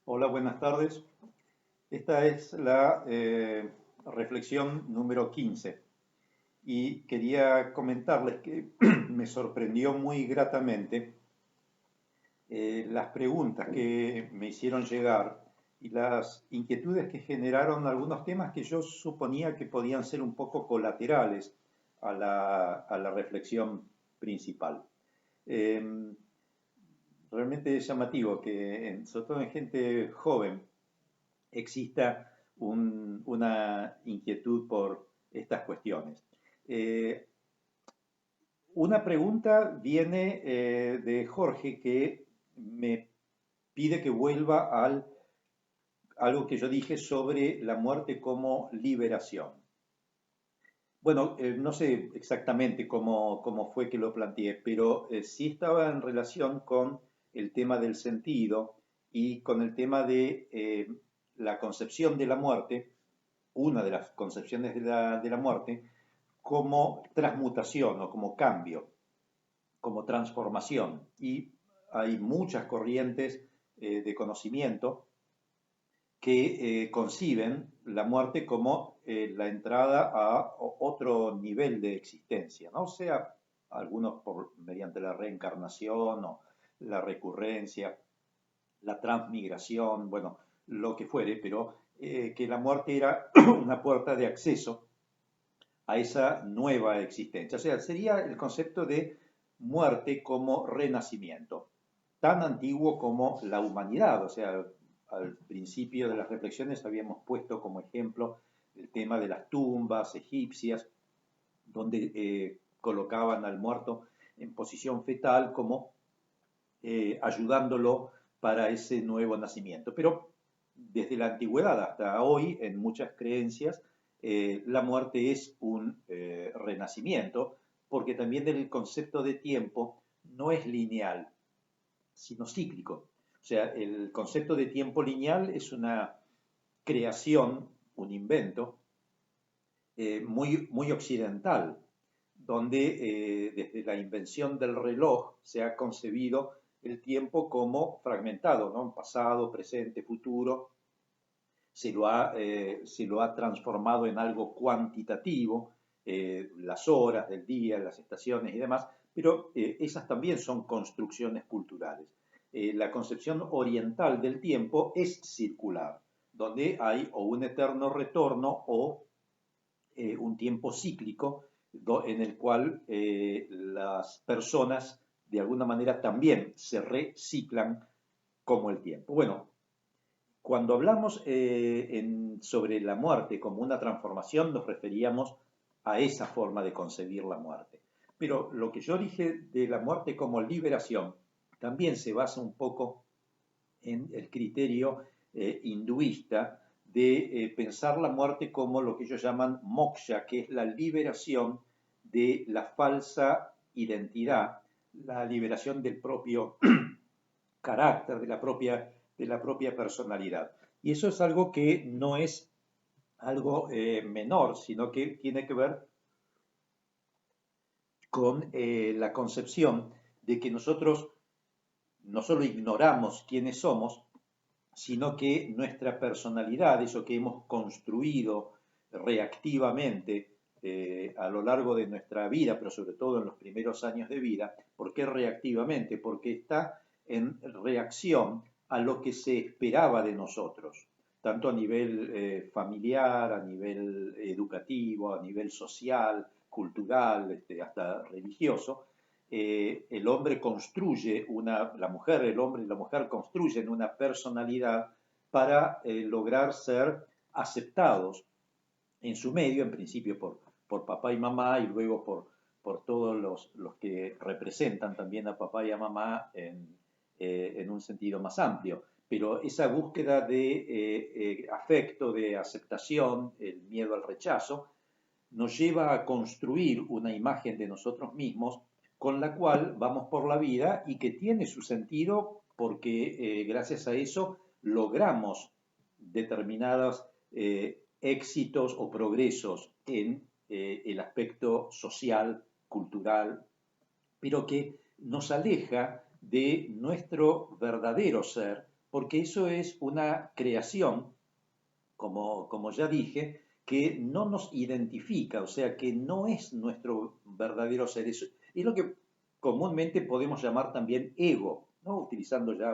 Hola, buenas tardes. Esta es la reflexión número 15 y quería comentarles que me sorprendió muy gratamente las preguntas que me hicieron llegar y las inquietudes que generaron algunos temas que yo suponía que podían ser un poco colaterales a la reflexión principal. Eh, Realmente es llamativo que, sobre todo en gente joven, exista una inquietud por estas cuestiones. Eh, una pregunta viene de Jorge que me pide que vuelva al algo que yo dije sobre la muerte como liberación. Bueno, no sé exactamente cómo fue que lo planteé, pero sí estaba en relación con el tema del sentido y con el tema de la concepción de la muerte, una de las concepciones de la muerte, como transmutación o como cambio, como transformación. Y hay muchas corrientes de conocimiento que conciben la muerte como la entrada a otro nivel de existencia, ¿no? O sea, algunos mediante la reencarnación o la recurrencia, la transmigración, bueno, lo que fuere, pero que la muerte era una puerta de acceso a esa nueva existencia. O sea, sería el concepto de muerte como renacimiento, tan antiguo como la humanidad. O sea, al principio de las reflexiones habíamos puesto como ejemplo el tema de las tumbas egipcias, donde colocaban al muerto en posición fetal como ayudándolo para ese nuevo nacimiento. Pero desde la antigüedad hasta hoy, en muchas creencias, la muerte es un renacimiento, porque también el concepto de tiempo no es lineal, sino cíclico. O sea, el concepto de tiempo lineal es una creación, un invento, muy occidental, donde desde la invención del reloj se ha concebido el tiempo como fragmentado, ¿no? Pasado, presente, futuro, se lo ha transformado en algo cuantitativo, las horas del día, las estaciones y demás, pero esas también son construcciones culturales. La concepción oriental del tiempo es circular, donde hay o un eterno retorno o un tiempo cíclico en el cual las personas de alguna manera también se reciclan como el tiempo. Bueno, cuando hablamos sobre la muerte como una transformación, nos referíamos a esa forma de concebir la muerte. Pero lo que yo dije de la muerte como liberación también se basa un poco en el criterio hinduista de pensar la muerte como lo que ellos llaman moksha, que es la liberación de la falsa identidad, la liberación del propio carácter, de la propia personalidad. Y eso es algo que no es algo menor, sino que tiene que ver con la concepción de que nosotros no solo ignoramos quiénes somos, sino que nuestra personalidad, eso que hemos construido reactivamente a lo largo de nuestra vida, pero sobre todo en los primeros años de vida, ¿por qué reactivamente? Porque está en reacción a lo que se esperaba de nosotros, tanto a nivel familiar, a nivel educativo, a nivel social, cultural, hasta religioso. El hombre construye la mujer, el hombre y la mujer construyen una personalidad para lograr ser aceptados en su medio, en principio por papá y mamá y luego por todos los que representan también a papá y a mamá en un sentido más amplio. Pero esa búsqueda de afecto, de aceptación, el miedo al rechazo, nos lleva a construir una imagen de nosotros mismos con la cual vamos por la vida y que tiene su sentido porque gracias a eso logramos determinados éxitos o progresos en el aspecto social, cultural, pero que nos aleja de nuestro verdadero ser, porque eso es una creación, como ya dije, que no nos identifica, o sea, que no es nuestro verdadero ser. Es lo que comúnmente podemos llamar también ego, ¿no? Utilizando ya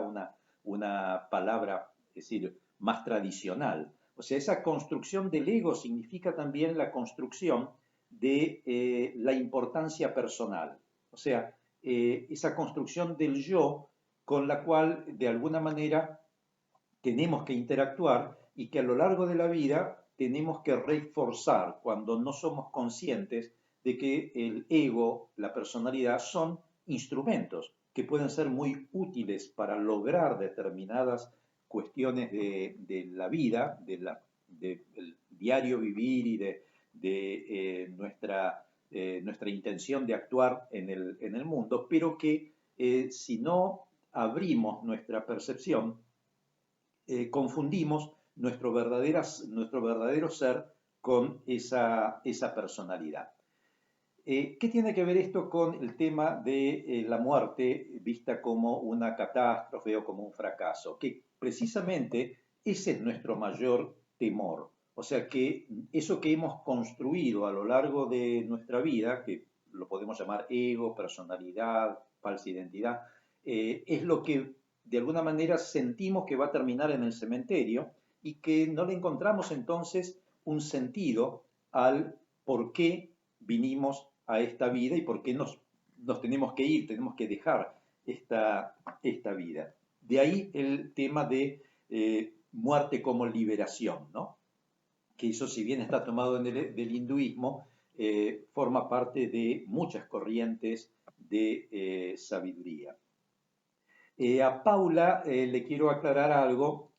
una palabra, es decir, más tradicional. O sea, esa construcción del ego significa también la construcción de la importancia personal. O sea, esa construcción del yo con la cual de alguna manera tenemos que interactuar y que a lo largo de la vida tenemos que reforzar cuando no somos conscientes de que el ego, la personalidad, son instrumentos que pueden ser muy útiles para lograr determinadas cuestiones de la vida, del diario vivir y nuestra intención de actuar en el mundo, pero que si no abrimos nuestra percepción, confundimos nuestro verdadero ser con esa personalidad. ¿Qué tiene que ver esto con el tema de la muerte vista como una catástrofe o como un fracaso? Que precisamente ese es nuestro mayor temor. O sea que eso que hemos construido a lo largo de nuestra vida, que lo podemos llamar ego, personalidad, falsa identidad, es lo que de alguna manera sentimos que va a terminar en el cementerio y que no le encontramos entonces un sentido al por qué vinimos a esta vida y por qué nos tenemos que ir, tenemos que dejar esta vida. De ahí el tema de muerte como liberación, ¿no? Que eso, si bien está tomado del hinduismo, forma parte de muchas corrientes de sabiduría. A Paula le quiero aclarar algo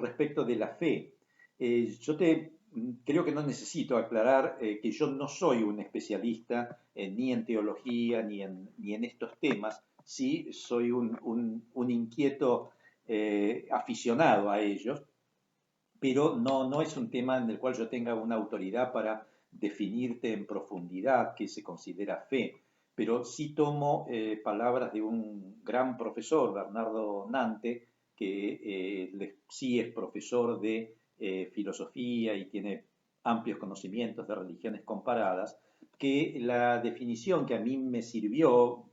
respecto de la fe. Creo que no necesito aclarar que yo no soy un especialista ni en teología ni en estos temas. Sí, soy un inquieto aficionado a ellos, pero no es un tema en el cual yo tenga una autoridad para definirte en profundidad qué se considera fe. Pero sí tomo palabras de un gran profesor, Bernardo Nante, que sí es profesor de filosofía y tiene amplios conocimientos de religiones comparadas, que la definición que a mí me sirvió,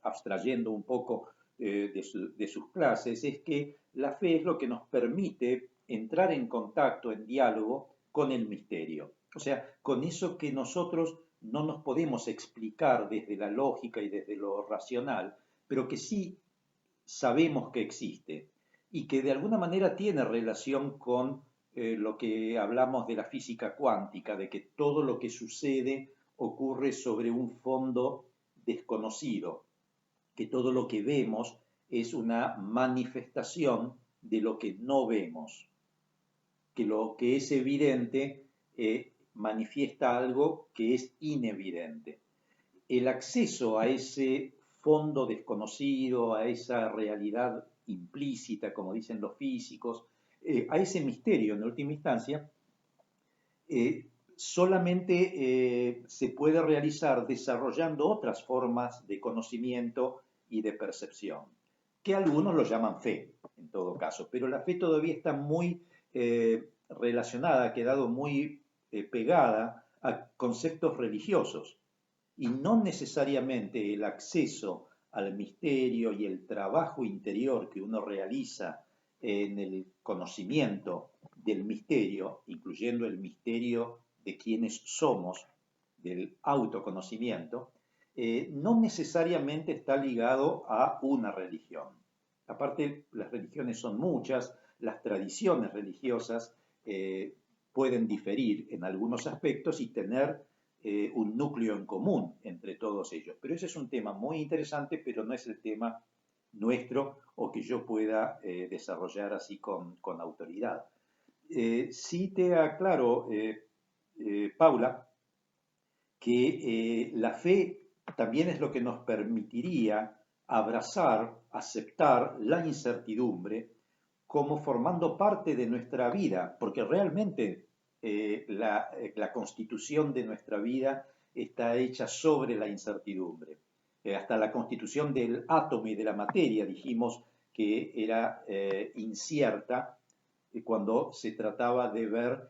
abstrayendo un poco de sus clases, es que la fe es lo que nos permite entrar en contacto, en diálogo con el misterio. O sea, con eso que nosotros no nos podemos explicar desde la lógica y desde lo racional, pero que sí sabemos que existe y que de alguna manera tiene relación con lo que hablamos de la física cuántica, de que todo lo que sucede ocurre sobre un fondo desconocido, que todo lo que vemos es una manifestación de lo que no vemos, que lo que es evidente manifiesta algo que es inevidente. El acceso a ese fondo desconocido, a esa realidad implícita, como dicen los físicos, a ese misterio en última instancia, solamente se puede realizar desarrollando otras formas de conocimiento y de percepción, que algunos lo llaman fe, en todo caso, pero la fe todavía está muy relacionada, ha quedado muy pegada a conceptos religiosos y no necesariamente el acceso al misterio y el trabajo interior que uno realiza en el conocimiento del misterio, incluyendo el misterio de quiénes somos, del autoconocimiento, no necesariamente está ligado a una religión. Aparte, las religiones son muchas, las tradiciones religiosas pueden diferir en algunos aspectos y tener un núcleo en común entre todos ellos. Pero ese es un tema muy interesante, pero no es el tema nuestro o que yo pueda desarrollar así con autoridad. Sí te aclaro, Paula, que la fe también es lo que nos permitiría abrazar, aceptar la incertidumbre como formando parte de nuestra vida, porque realmente la constitución de nuestra vida está hecha sobre la incertidumbre. Hasta la constitución del átomo y de la materia dijimos que era incierta cuando se trataba de ver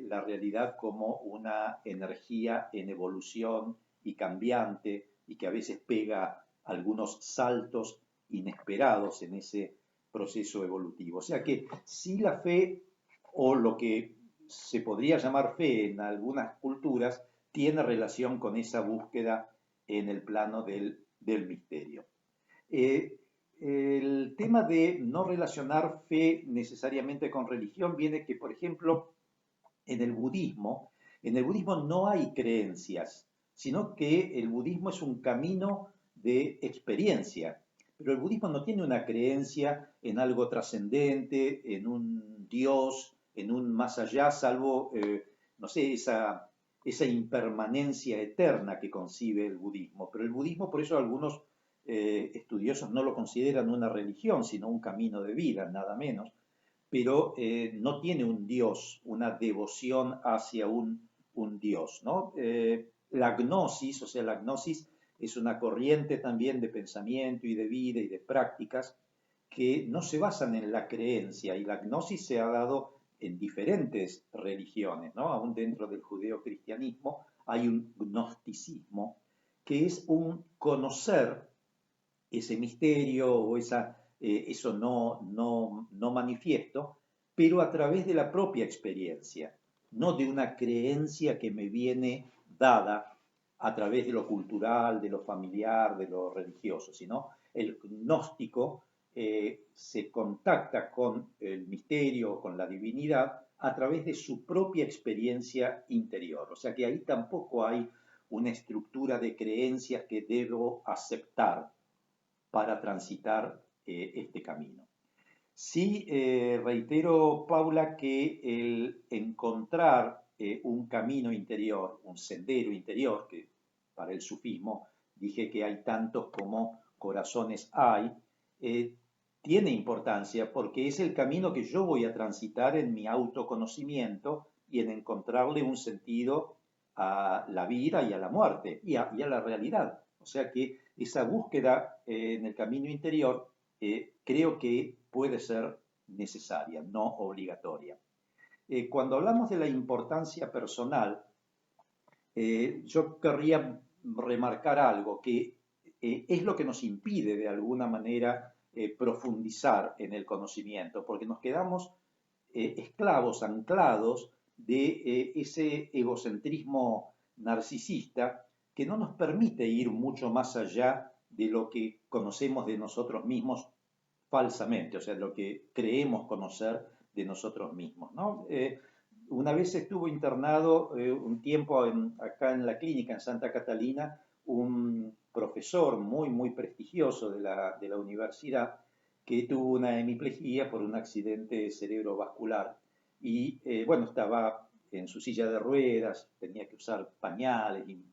la realidad como una energía en evolución y cambiante y que a veces pega algunos saltos inesperados en ese proceso evolutivo. O sea que si la fe o lo que se podría llamar fe en algunas culturas tiene relación con esa búsqueda en el plano del misterio. Eh, el tema de no relacionar fe necesariamente con religión viene que, por ejemplo, en el budismo no hay creencias, sino que el budismo es un camino de experiencia. Pero el budismo no tiene una creencia en algo trascendente, en un Dios, en un más allá, salvo, no sé, esa impermanencia eterna que concibe el budismo. Pero el budismo, por eso algunos estudiosos no lo consideran una religión, sino un camino de vida, nada menos, pero no tiene un Dios, una devoción hacia un Dios, ¿no? La gnosis, o sea, la gnosis es una corriente también de pensamiento y de vida y de prácticas que no se basan en la creencia, y la gnosis se ha dado en diferentes religiones, ¿no? Aún dentro del judeocristianismo hay un gnosticismo que es un conocer ese misterio o eso no manifiesto, pero a través de la propia experiencia, no de una creencia que me viene dada a través de lo cultural, de lo familiar, de lo religioso, sino el gnóstico se contacta con el misterio, con la divinidad, a través de su propia experiencia interior. O sea que ahí tampoco hay una estructura de creencias que debo aceptar para transitar este camino. Sí, reitero, Paula, que el encontrar un camino interior, un sendero interior, que para el sufismo dije que hay tantos como corazones hay, eh, tiene importancia porque es el camino que yo voy a transitar en mi autoconocimiento y en encontrarle un sentido a la vida y a la muerte y a la realidad. O sea que esa búsqueda en el camino interior creo que puede ser necesaria, no obligatoria. Cuando hablamos de la importancia personal, yo querría remarcar algo que es lo que nos impide de alguna manera profundizar en el conocimiento, porque nos quedamos esclavos, anclados de ese egocentrismo narcisista que no nos permite ir mucho más allá de lo que conocemos de nosotros mismos falsamente, o sea, de lo que creemos conocer de nosotros mismos, ¿no? Una vez estuvo internado un tiempo acá en la clínica en Santa Catalina un profesor muy prestigioso de la universidad que tuvo una hemiplegia por un accidente cerebrovascular y bueno, estaba en su silla de ruedas, tenía que usar pañales, y,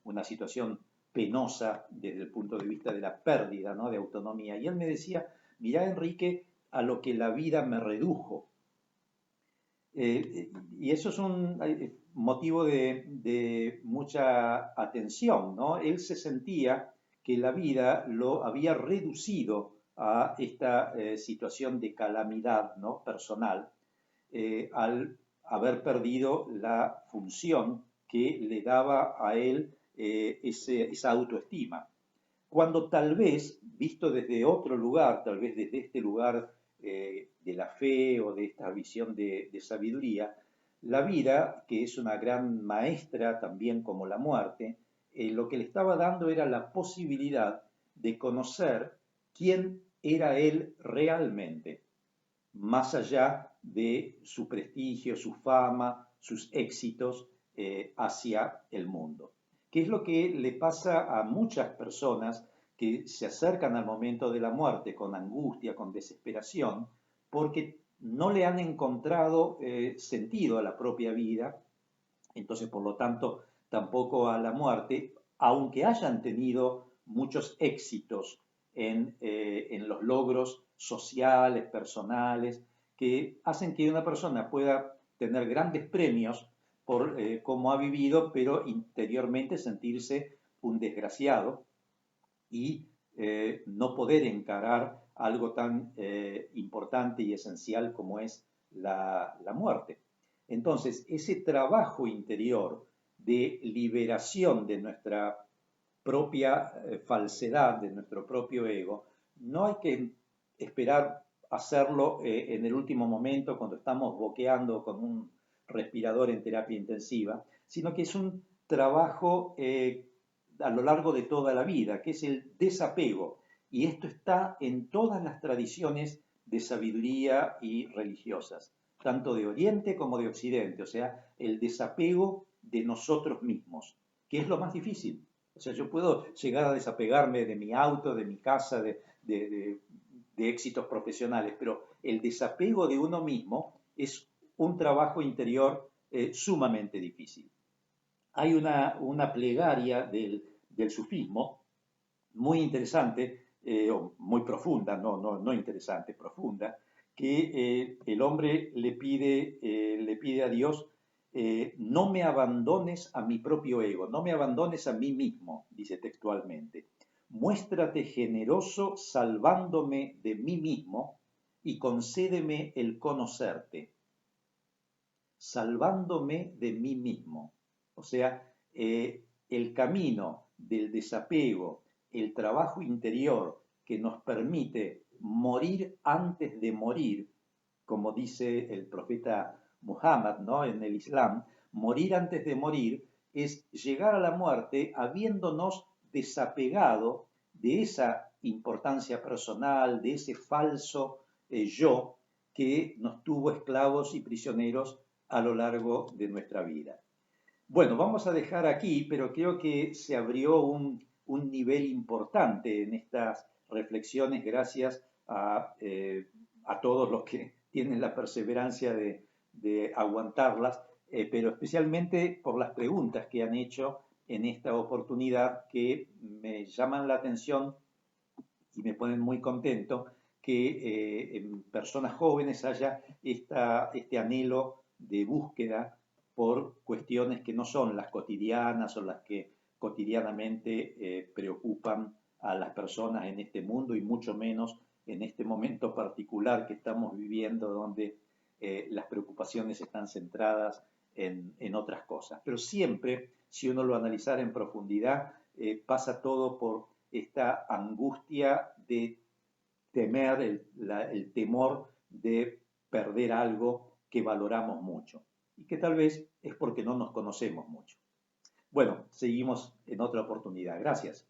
una situación penosa desde el punto de vista de la pérdida, ¿no?, de autonomía. Y él me decía, mirá, Enrique, a lo que la vida me redujo. Y eso es un motivo de mucha atención, ¿no? Él se sentía que la vida lo había reducido a esta situación de calamidad, ¿no?, personal, al haber perdido la función que le daba a él esa autoestima. Cuando tal vez, visto desde otro lugar, tal vez desde este lugar de la fe o de esta visión de sabiduría, la vida, que es una gran maestra también como la muerte, lo que le estaba dando era la posibilidad de conocer quién era él realmente, más allá de su prestigio, su fama, sus éxitos hacia el mundo. ¿Qué es lo que le pasa a muchas personas que se acercan al momento de la muerte con angustia, con desesperación, porque no le han encontrado sentido a la propia vida, entonces por lo tanto tampoco a la muerte, aunque hayan tenido muchos éxitos en los logros sociales, personales, que hacen que una persona pueda tener grandes premios por cómo ha vivido, pero interiormente sentirse un desgraciado y no poder encarar algo tan importante y esencial como es la muerte. Entonces, ese trabajo interior de liberación de nuestra propia falsedad, de nuestro propio ego, no hay que esperar hacerlo en el último momento cuando estamos boqueando con un respirador en terapia intensiva, sino que es un trabajo a lo largo de toda la vida, que es el desapego. Y esto está en todas las tradiciones de sabiduría y religiosas, tanto de Oriente como de Occidente, o sea, el desapego de nosotros mismos, que es lo más difícil. O sea, yo puedo llegar a desapegarme de mi auto, de mi casa, de éxitos profesionales, pero el desapego de uno mismo es un trabajo interior sumamente difícil. Hay una plegaria del sufismo muy interesante, muy profunda, no interesante, profunda, que el hombre le pide a Dios, no me abandones a mi propio ego, no me abandones a mí mismo, dice textualmente. Muéstrate generoso salvándome de mí mismo y concédeme el conocerte, salvándome de mí mismo. O sea, el camino del desapego, el trabajo interior que nos permite morir antes de morir, como dice el profeta Muhammad, ¿no? En el Islam, morir antes de morir es llegar a la muerte habiéndonos desapegado de esa importancia personal, de ese falso yo que nos tuvo esclavos y prisioneros a lo largo de nuestra vida. Bueno, vamos a dejar aquí, pero creo que se abrió un nivel importante en estas reflexiones gracias a todos los que tienen la perseverancia de aguantarlas, pero especialmente por las preguntas que han hecho en esta oportunidad que me llaman la atención y me ponen muy contento que en personas jóvenes haya este anhelo de búsqueda por cuestiones que no son las cotidianas o las que cotidianamente preocupan a las personas en este mundo y mucho menos en este momento particular que estamos viviendo donde las preocupaciones están centradas en otras cosas. Pero siempre, si uno lo analizara en profundidad, pasa todo por esta angustia de temer, el temor de perder algo que valoramos mucho y que tal vez es porque no nos conocemos mucho. Bueno, seguimos en otra oportunidad. Gracias.